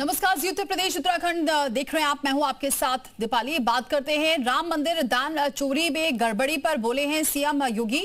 नमस्कार, जी उत्तर प्रदेश उत्तराखंड देख रहे हैं आप। मैं हूं आपके साथ दीपाली। बात करते हैं राम मंदिर दान चोरी में गड़बड़ी पर। बोले हैं सीएम योगी,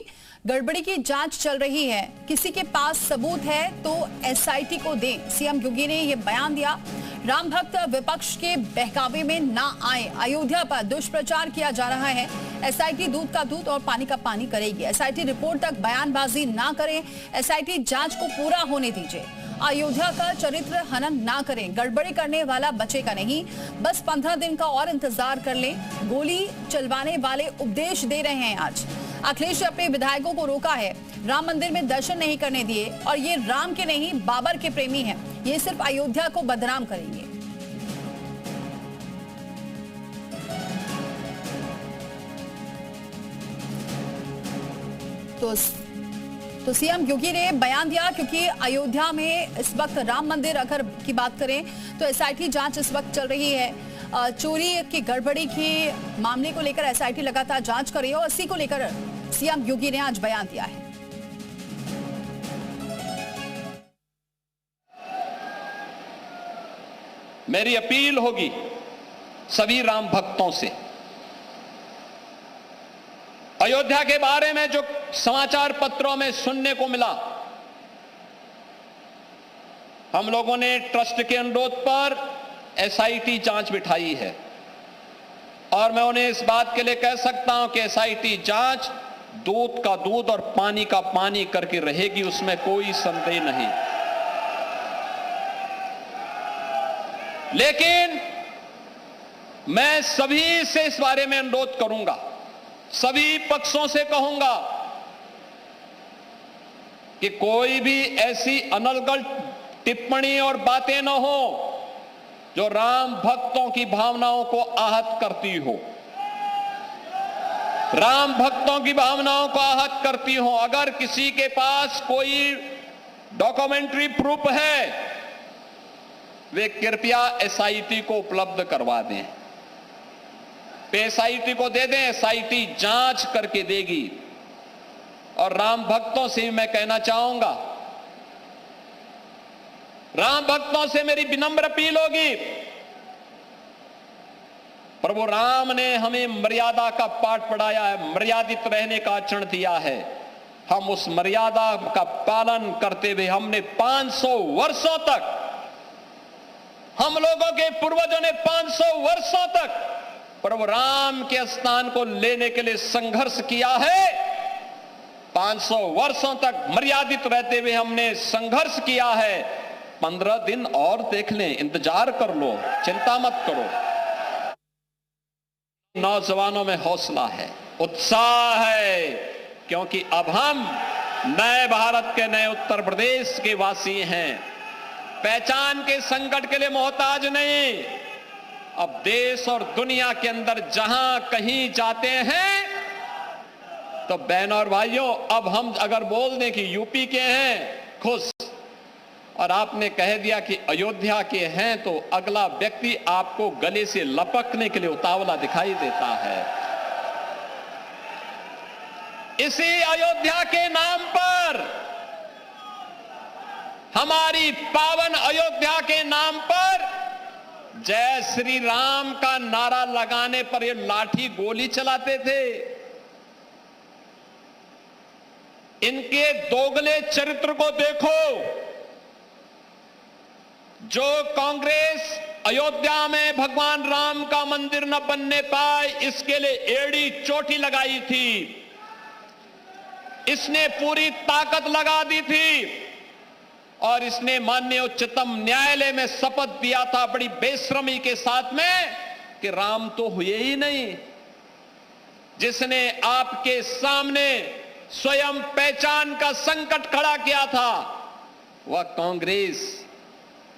गड़बड़ी की जांच चल रही है, किसी के पास सबूत है तो एसआईटी को दें। सीएम योगी ने यह बयान दिया। राम भक्त विपक्ष के बहकावे में ना आए, अयोध्या पर दुष्प्रचार किया जा रहा है। एसआईटी दूध का दूध और पानी का पानी करेगी। एसआईटी रिपोर्ट तक बयानबाजी ना करें, एसआईटी जांच को पूरा होने दीजिए। अयोध्या का चरित्र हनन ना करें, गड़बड़ी करने वाला बचेगा नहीं। बस 15 दिन का और इंतजार कर लें। गोली चलवाने वाले उपदेश दे रहे हैं आज। अखिलेश ने अपने विधायकों को रोका है, राम मंदिर में दर्शन नहीं करने दिए, और ये राम के नहीं बाबर के प्रेमी हैं, ये सिर्फ अयोध्या को बदनाम करेंगे। तो सीएम योगी ने बयान दिया, क्योंकि अयोध्या में इस वक्त राम मंदिर अगर की बात करें तो एसआईटी जांच इस वक्त चल रही है। चोरी की गड़बड़ी के मामले को लेकर एसआईटी लगातार जांच कर रही है, और इसी को लेकर सीएम योगी ने आज बयान दिया है। मेरी अपील होगी सभी राम भक्तों से, अयोध्या के बारे में जो समाचार पत्रों में सुनने को मिला, हम लोगों ने ट्रस्ट के अनुरोध पर एसआईटी जांच बिठाई है, और मैं उन्हें इस बात के लिए कह सकता हूं कि एसआईटी जांच दूध का दूध और पानी का पानी करके रहेगी, उसमें कोई संदेह नहीं। लेकिन मैं सभी से इस बारे में अनुरोध करूंगा, सभी पक्षों से कहूंगा कि कोई भी ऐसी अनर्गल टिप्पणी और बातें न हो जो राम भक्तों की भावनाओं को आहत करती हो, राम भक्तों की भावनाओं को आहत करती हो। अगर किसी के पास कोई डॉक्यूमेंट्री प्रूफ है, वे कृपया एसआईटी को उपलब्ध करवा दें, एसआईटी को दे दें, एसआईटी जांच करके देगी। और राम भक्तों से मैं कहना चाहूंगा, राम भक्तों से मेरी विनम्र अपील होगी, प्रभु राम ने हमें मर्यादा का पाठ पढ़ाया है, मर्यादित रहने का आचरण दिया है। हम उस मर्यादा का पालन करते हुए हमने 500 वर्षों तक, हम लोगों के पूर्वजों ने 500 वर्षों तक प्रभु राम के स्थान को लेने के लिए संघर्ष किया है। 500 वर्षों तक मर्यादित रहते हुए हमने संघर्ष किया है। 15 दिन और देख लें, इंतजार कर लो, चिंता मत करो। नौजवानों में हौसला है, उत्साह है, क्योंकि अब हम नए भारत के, नए उत्तर प्रदेश के वासी हैं। पहचान के संकट के लिए मोहताज नहीं। अब देश और दुनिया के अंदर जहां कहीं जाते हैं तो बहनों और भाइयों, अब हम अगर बोल दें कि यूपी के हैं, खुश, और आपने कह दिया कि अयोध्या के हैं, तो अगला व्यक्ति आपको गले से लपकने के लिए उतावला दिखाई देता है। इसी अयोध्या के नाम पर, हमारी पावन अयोध्या के नाम पर जय श्री राम का नारा लगाने पर ये लाठी गोली चलाते थे। इनके दोगले चरित्र को देखो। जो कांग्रेस अयोध्या में भगवान राम का मंदिर न बनने पाए, इसके लिए एड़ी चोटी लगाई थी, इसने पूरी ताकत लगा दी थी, और इसने माननीय उच्चतम न्यायालय में शपथ दिया था बड़ी बेशर्मी के साथ में कि राम तो हुए ही नहीं। जिसने आपके सामने स्वयं पहचान का संकट खड़ा किया था, वह कांग्रेस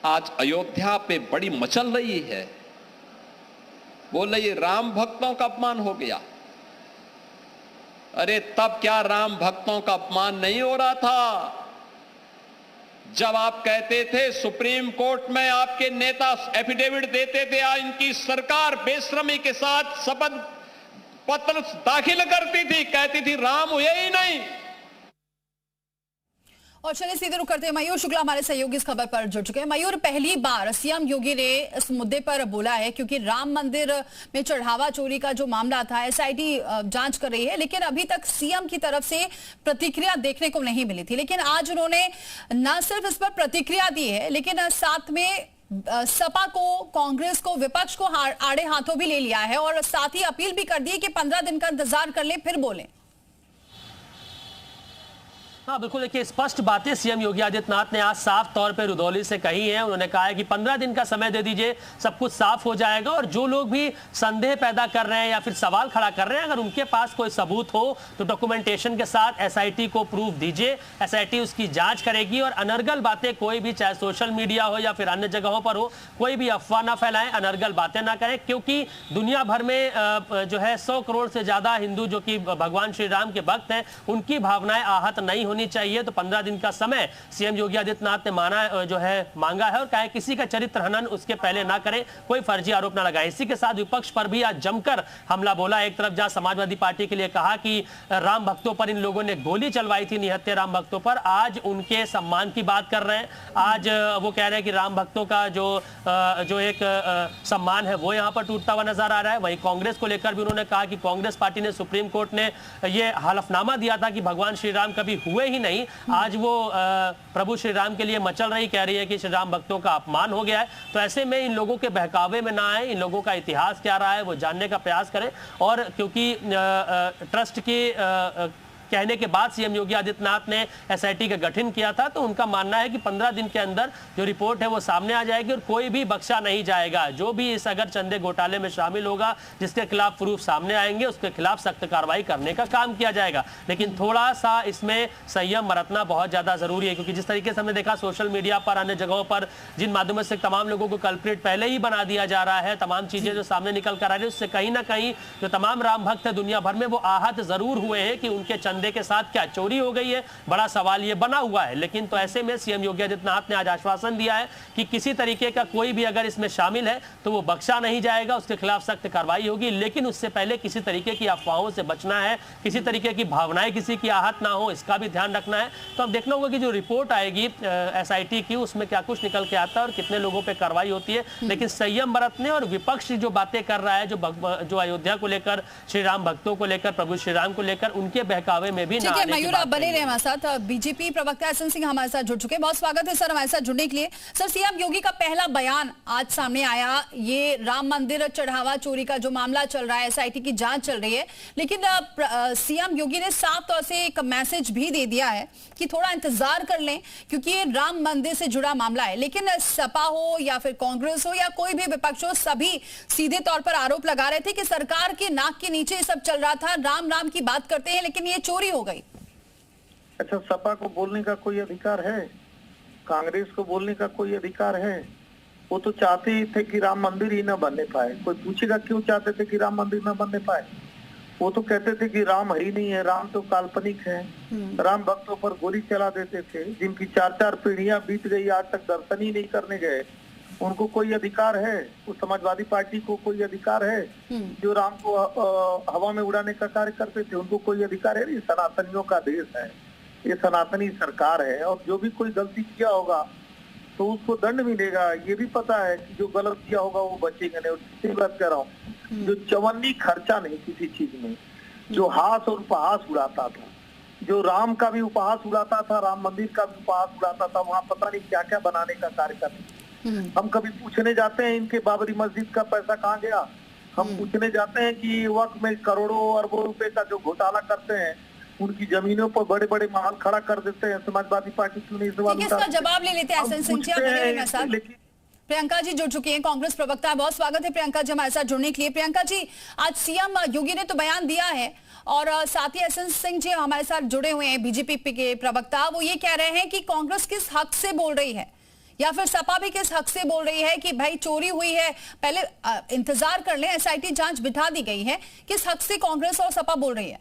आज अयोध्या पे बड़ी मचल रही है। बोल रही राम भक्तों का अपमान हो गया। अरे तब क्या राम भक्तों का अपमान नहीं हो रहा था जब आप कहते थे, सुप्रीम कोर्ट में आपके नेता एफिडेविट देते थे, इनकी सरकार बेशर्मी के साथ शपथ पत्र दाखिल करती थी, कहती थी राम हुए ही नहीं। और चलिए सीधे रुक करते हैं, मयूर शुक्ला हमारे सहयोगी इस खबर पर जुड़ चुके हैं। मयूर, पहली बार सीएम योगी ने इस मुद्दे पर बोला है क्योंकि राम मंदिर में चढ़ावा चोरी का जो मामला था एसआईटी जांच कर रही है, लेकिन अभी तक सीएम की तरफ से प्रतिक्रिया देखने को नहीं मिली थी। लेकिन आज उन्होंने न सिर्फ इस पर प्रतिक्रिया दी है, लेकिन साथ में सपा को, कांग्रेस को, विपक्ष को आड़े हाथों भी ले लिया है और साथ ही अपील भी कर दी है कि 15 दिन का इंतजार कर लें फिर बोलें। हाँ बिल्कुल, देखिए स्पष्ट बातें सीएम योगी आदित्यनाथ ने आज साफ तौर पे रुधौली से कही है। उन्होंने कहा है कि 15 दिन का समय दे दीजिए, सब कुछ साफ हो जाएगा और जो लोग भी संदेह पैदा कर रहे हैं या फिर सवाल खड़ा कर रहे हैं, अगर उनके पास कोई सबूत हो तो डॉक्यूमेंटेशन के साथ एसआईटी को प्रूफ दीजिए, एसआईटी उसकी जांच करेगी और अनर्गल बातें कोई भी, चाहे सोशल मीडिया हो या फिर अन्य जगहों पर हो, कोई भी अफवाह ना फैलाएं, अनर्गल बातें ना करें, क्योंकि दुनिया भर में जो है 100 करोड़ से ज्यादा हिंदू जो कि भगवान श्री राम के भक्त हैं, उनकी भावनाएं आहत नहीं होनी चाहिए। तो 15 दिन का समय सीएम योगी आदित्यनाथ ने मांगा है और कहा है किसी का चरित्र हनन उसके पहले ना करें, कोई फर्जी आरोप ना लगाए। इसी के साथ विपक्ष पर भी आज जमकर हमला बोला। एक तरफ जहां समाजवादी पार्टी के लिए कहा कि राम भक्तों पर इन लोगों ने गोली चलवाई थी, निहत्थे राम भक्तों पर, आज उनके सम्मान की बात कर रहे हैं। आज वो कह रहे हैं कि राम भक्तों का जो एक सम्मान है वो यहां पर टूटता हुआ नजर आ रहा है। वहीं कांग्रेस को लेकर भी उन्होंने कहा कि कांग्रेस पार्टी ने, सुप्रीम कोर्ट ने ये हलफनामा दिया था कि भगवान श्री राम कभी हुए ही नहीं, आज वो प्रभु श्री राम के लिए मचल रही, कह रही है कि श्री राम भक्तों का अपमान हो गया है। तो ऐसे में इन लोगों के बहकावे में ना आए, इन लोगों का इतिहास क्या रहा है वो जानने का प्रयास करें। और क्योंकि ट्रस्ट की कहने के बाद सीएम योगी आदित्यनाथ ने एसआईटी का गठन किया था, तो उनका मानना है कि 15 दिन के अंदर जो रिपोर्ट है वो सामने आ जाएगी और कोई भी बख्शा नहीं जाएगा। जो भी इस अगर चंदे घोटाले में शामिल होगा, जिसके खिलाफ प्रूफ सामने आएंगे, उसके खिलाफ सख्त कार्रवाई करने का काम किया जाएगा। लेकिन थोड़ा सा इसमें संयम बरतना बहुत ज्यादा जरूरी है, क्योंकि जिस तरीके से हमने देखा सोशल मीडिया पर, अन्य जगहों पर, जिन माध्यमों से तमाम लोगों को कल्प्रिट पहले ही बना दिया जा रहा है, तमाम चीजें जो सामने निकल कर आ रही है, उससे कहीं ना कहीं जो तमाम राम भक्त है दुनिया भर में, वो आहत जरूर हुए हैं कि उनके चंदे के साथ क्या चोरी हो गई है। बड़ा सवाल ये बना हुआ है। लेकिन तो ऐसे में सीएम योगी आदित्यनाथ ने आज आश्वासन दिया है कि किसी तरीके का कोई भी अगर इसमें शामिल है तो वो बख्शा नहीं जाएगा, उसके खिलाफ सख्त कार्रवाई होगी। लेकिन उससे पहले किसी तरीके की अफवाहों से बचना है, किसी तरीके की भावनाएं किसी की आहत ना हो, इसका भी ध्यान रखना है। तो अब देखना होगा कि जो रिपोर्ट आएगी एसआईटी की, उसमें क्या कुछ निकल के आता है और कितने लोगों पर कार्रवाई होती है। लेकिन संयम बरतने और विपक्ष जो बातें कर रहा है, जो अयोध्या को लेकर, श्री राम भक्तों को लेकर, प्रभु श्री राम को लेकर, उनके बहकावे में भी ना। मयूर, आप बने रहे हमारे साथ। बीजेपी प्रवक्ता एसएन सिंह हमारे साथ जुड़ चुके हैं। बहुत स्वागत है सर हमारे साथ जुड़ने के लिए। सर, सीएम योगी का पहला बयान आज सामने आया, ये राम मंदिर चढ़ावा चोरी का जो मामला चल रहा है, एसआईटी की जांच चल रही है, लेकिन सीएम योगी ने साफ तौर से एक मैसेज भी दे दिया है कि थोड़ा इंतजार कर लें, क्योंकि ये राम मंदिर से जुड़ा मामला है। लेकिन सपा हो या फिर कांग्रेस हो या कोई भी विपक्ष हो, सभी सीधे तौर पर आरोप लगा रहे थे कि सरकार के नाक के नीचे ये सब चल रहा था, राम राम की बात करते हैं लेकिन ये चोरी हो गई। अच्छा, सपा को बोलने का कोई अधिकार है? कांग्रेस को बोलने का कोई अधिकार है? वो तो चाहते ही थे कि राम मंदिर ही न बनने पाए। कोई पूछेगा क्यों चाहते थे कि राम मंदिर न बनने पाए? वो तो कहते थे कि राम ही नहीं है, राम तो काल्पनिक है। राम भक्तों पर गोली चला देते थे, जिनकी 4-4 पीढ़ियां बीत गई, आज तक दर्शन ही नहीं करने गए। उनको कोई अधिकार है? उस समाजवादी पार्टी को कोई अधिकार है जो राम को हवा में उड़ाने का कार्य करते थे? उनको कोई अधिकार है? ये सनातनियों का देश है, ये सनातनी सरकार है, और जो भी कोई गलती किया होगा तो उसको दंड मिलेगा। ये भी पता है कि जो गलत किया होगा वो बचेगा नहीं। और तीसरी बात कह रहा हूँ, जो चवन्नी खर्चा नहीं किसी चीज में, जो हास और उपहास उड़ाता था, जो राम का भी उपहास उड़ाता था, राम मंदिर का भी उपहास उड़ाता था, वहाँ पता नहीं क्या क्या बनाने का कार्य करते। हम कभी पूछने जाते हैं इनके बाबरी मस्जिद का पैसा कहाँ गया? हम पूछने जाते हैं कि वक्त में करोड़ों अरबों रुपए का जो घोटाला करते हैं, उनकी जमीनों पर बड़े बड़े महल खड़ा कर देते हैं, समाजवादी पार्टी क्यों नहीं सवाल उठाती? इसका जवाब ले लेते हैं एसएन सिंह जी। प्रियंका जी जुड़ चुकी हैं, कांग्रेस प्रवक्ता है। बहुत स्वागत है प्रियंका जी हमारे साथ जुड़ने के लिए। प्रियंका जी, आज सीएम योगी ने तो बयान दिया है और साथ ही एसएन सिंह जी हमारे साथ जुड़े हुए हैं, बीजेपी के प्रवक्ता। वो ये कह रहे हैं कि कांग्रेस किस हक से बोल रही है, या फिर सपा भी किस हक से बोल रही है कि भाई चोरी हुई है, पहले इंतजार कर लें, एसआईटी जांच बिठा दी गई है। किस हक से कांग्रेस और सपा बोल रही है?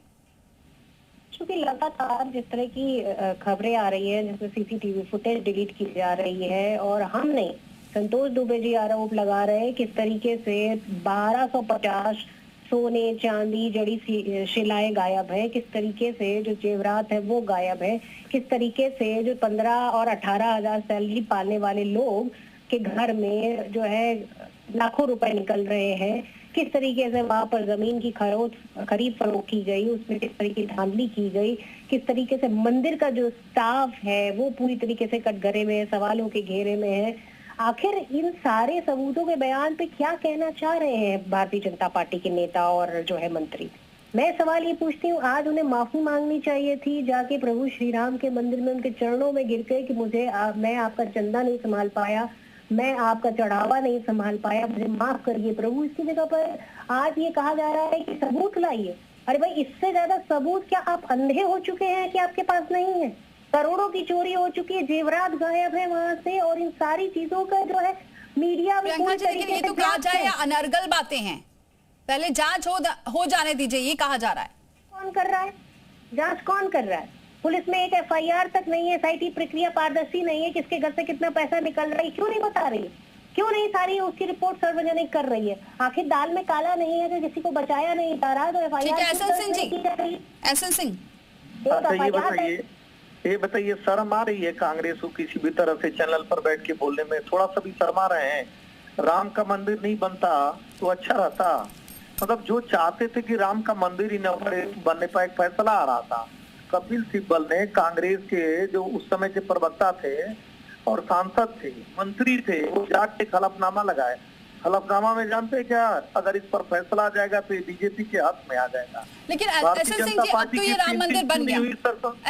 क्योंकि लगातार जिस तरह की खबरें आ रही है, जिसमें सीसीटीवी फुटेज डिलीट की जा रही है, और हम नहीं, संतोष दुबे जी आरोप लगा रहे हैं किस तरीके से 1250 सोने चांदी जड़ी शिलाएं गायब है, किस तरीके से जो जेवरात है वो गायब है, किस तरीके से जो 15 और 18,000 सैलरी पाने वाले लोग के घर में जो है लाखों रुपए निकल रहे हैं, किस तरीके से वहां पर जमीन की खरीद फरोख्त की गई, उसमें किस तरीके की धांधली की गई, किस तरीके से मंदिर का जो स्टाफ है वो पूरी तरीके से कटघरे में है, सवालों के घेरे में है। आखिर इन सारे सबूतों के बयान पे क्या कहना चाह रहे हैं भारतीय जनता पार्टी के नेता और जो है मंत्री? मैं सवाल ये पूछती हूँ, आज उन्हें माफी मांगनी चाहिए थी, जाके प्रभु श्री राम के मंदिर में उनके चरणों में गिर के कि मैं आपका चंदा नहीं संभाल पाया, मैं आपका चढ़ावा नहीं संभाल पाया, मुझे माफ करिए प्रभु। इसकी जगह पर आज ये कहा जा रहा है कि सबूत लाइए। अरे भाई, इससे ज्यादा सबूत क्या आप अंधे हो चुके हैं कि आपके पास नहीं है? करोड़ों की चोरी हो चुकी है, जेवरात गायब है वहां से, और इन सारी चीजों का जो है मीडिया में प्रियंका जी, लेकिन ये तो कहा जाए या अनर्गल बातें हैं, पहले जांच हो जाने दीजिए, ये कहा जा रहा है। कौन कर रहा है जांच? कौन कर रहा है? पुलिस में एक FIR तक नहीं है, SIT प्रक्रिया पारदर्शी नहीं है, किसके घर से कितना पैसा निकल रहा है क्यों नहीं बता रही? क्यों नहीं सारी उसकी रिपोर्ट सार्वजनिक कर रही है? आखिर दाल में काला नहीं है कि किसी को बचाया नहीं जा रहा, तो FIR एसएन सिंह, ये बताइए, शर्म आ रही है कांग्रेस को किसी भी तरह से चैनल पर बैठ के बोलने में? थोड़ा सा भी शर्मा रहे हैं? राम का मंदिर नहीं बनता तो अच्छा रहता। मतलब जो चाहते थे कि राम का मंदिर ही न बनने पर एक फैसला आ रहा था। कपिल सिब्बल ने, कांग्रेस के जो उस समय के प्रवक्ता थे और सांसद थे, मंत्री थे, वो जाके हलफनामा लगाए। हलफनामा में जानते हैं क्या, अगर इस पर फैसला आ जाएगा तो ये बीजेपी के हाथ में आ जाएगा। लेकिन एसएन सिंह जी, अब तो ये राम मंदिर बन गया।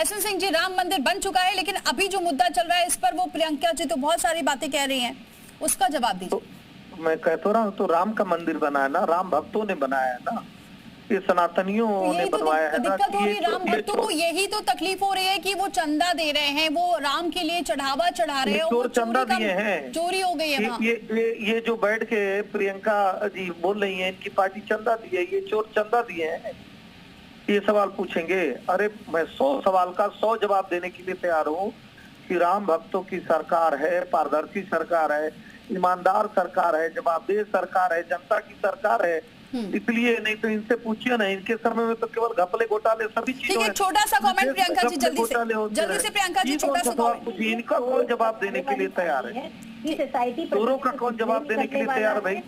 एसएन सिंह जी, राम मंदिर बन चुका है, लेकिन अभी जो मुद्दा चल रहा है इस पर वो प्रियंका जी तो बहुत सारी बातें कह रही हैं, उसका जवाब दीजिए। तो मैं कहता रहा हूँ, तो राम का मंदिर बनाया ना, राम भक्तों ने बनाया है ना, ये सनातनियों ने बनवाया है ना। दिक्कत हो रही राम भक्तों को, यही तो तकलीफ हो रही है कि वो चंदा दे रहे हैं, वो राम के लिए चढ़ावा चढ़ा रहे हैं, चोर चंदा दिए हैं, चोरी हो गई है वहाँ। ये जो बैठ के प्रियंका जी बोल रही हैं, इनकी पार्टी चंदा दी है, ये चोर चंदा दिए हैं, ये सवाल पूछेंगे? अरे मैं 100 सवाल का 100 जवाब देने के लिए तैयार हूँ कि राम भक्तों की सरकार है, पारदर्शी सरकार है, ईमानदार सरकार है, जवाबदेह सरकार है, जनता की सरकार है। इसलिए नहीं तो इनसे पूछिए ना, इनके समय में तो केवल घपले घोटाले सभी चीजों में। छोटा सा कमेंट प्रियंका जी, जल्दी से प्रियंका जी, छोटा सा कमेंट। इनका कौन जवाब देने के लिए तैयार है? चोरों का कौन जवाब देने के लिए तैयार भाई?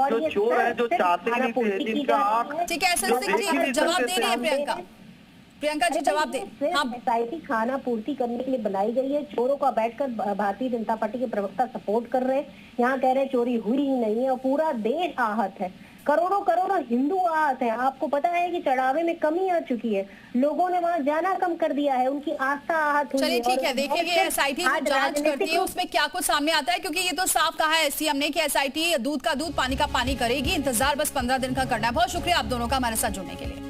जो चोर है, जो चाहते नहीं थे, जिनका आंख, ठीक है एसएन सिंह जी जवाब दे रही है प्रियंका जी जवाब दे। हाँ, SIT खाना पूर्ति करने के लिए बनाई गई है। चोरों का बैठकर भारतीय जनता पार्टी के प्रवक्ता सपोर्ट कर रहे हैं, यहाँ कह रहे हैं चोरी हुई ही नहीं है और पूरा देश आहत है, करोड़ों करोड़ों हिंदू आहत हैं। आपको पता है कि चढ़ावे में कमी आ चुकी है, लोगों ने वहां जाना कम कर दिया है, उनकी आस्था आहत हुई है। चलिए ठीक है, देखेंगे SIT जो जांच करती है उसमें क्या कुछ सामने आता है, क्योंकि ये तो साफ कहा है सीएम ने कि SIT दूध का दूध पानी का पानी करेगी। इंतजार बस 15 दिन का करना है। बहुत शुक्रिया आप दोनों का हमारे साथ जुड़ने के लिए।